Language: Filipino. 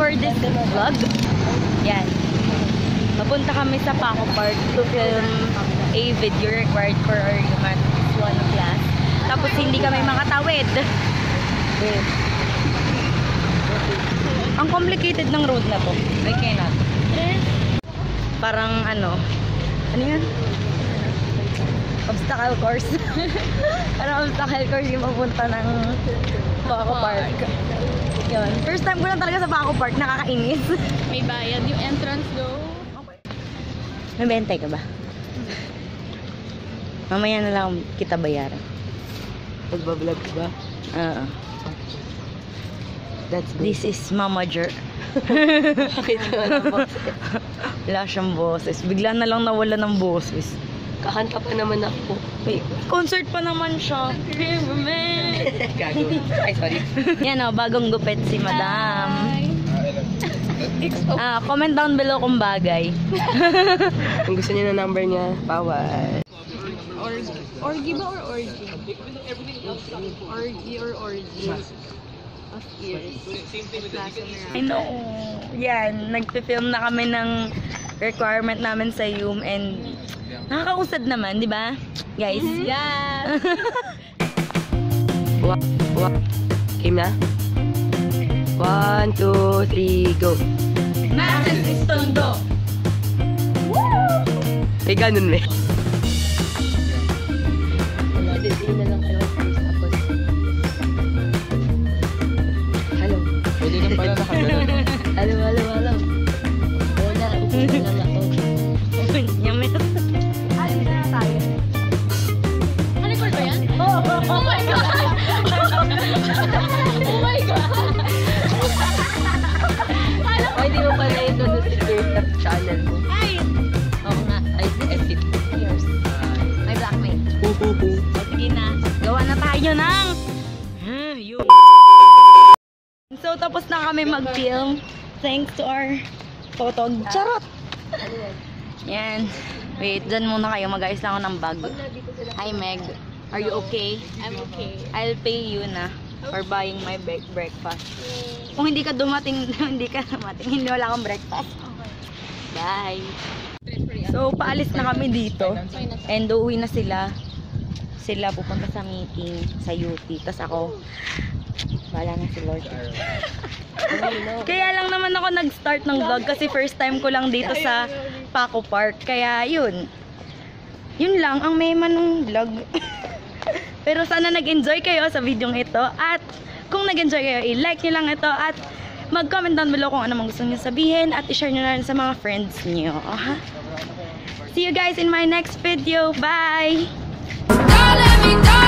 for this vlog. Yan. Papunta kami sa Paco Park to film a video required for our Humanities 1 class. Tapos hindi kami makatawid. Ang complicated ng road na to. I cannot. Parang ano yan? Obstacle course. Parang obstacle course yung papunta ng Paco Park. Yun. First time ko lang talaga sa Paco Park. Nakakainis. May bayad yung entrance though. May bentay ka ba? Mamaya na lang kita bayaran. Magbablog ka ba? Oo. That's good. This is Mama Jer. Bakit ka na boses? Wala siyang boses. Bigla na lang nawala ng boses. Kakanta pa naman ako. Wait, concert pa naman siya. Gago. Ay, sorry. Yan o, bagong gupit si Madam. Comment down below kung bagay. Kung gusto niya na number niya, bawal. Orgy ba or orgy? Orgy or orgy? Of years. I know. Yan, nagpe-film na kami ng requirement namin sa YUM and nakakausad naman, di ba? Guys. Yes! Game na? 1, 2, 3, go! Masis is tondo! May ganun eh. Na lang kayo first tapos. Hello. Pwede na pala nakagano'n. Hello. Wala, upunin lang ako. Yummy. Alin na tayo? Record ba yan? Oh my God! Oh my God! Ay, di mo pala ito sa YouTube channel mo. Ay! Oo nga. Ay, edit. Yours. My blackmate. Sige na. Gawa na tayo ng So, tapos na kami mag-film. Thanks to our photog. Charot! Yan. Wait, dyan muna kayo. Mag-ayos lang ako ng bag. Hi, Meg. Are you okay? I'm okay. I'll pay you na for buying my breakfast. Kung hindi ka dumating, hindi wala akong breakfast. Bye! So, paalis na kami dito. And uuwi na sila. Sila pupunta sa meeting sa UP. Tapos ako, wala na si Lord. Kaya lang naman ako nag-start ng vlog kasi first time ko lang dito sa Paco Park. Kaya yun. Yun lang ang mema ng vlog. Pero sana nag-enjoy kayo sa video ito. At kung nag-enjoy kayo, i-like nyo lang ito. At mag-comment down below kung ano mang gusto nyo sabihin. At i-share nyo na rin sa mga friends nyo. See you guys in my next video. Bye! Don't let me die.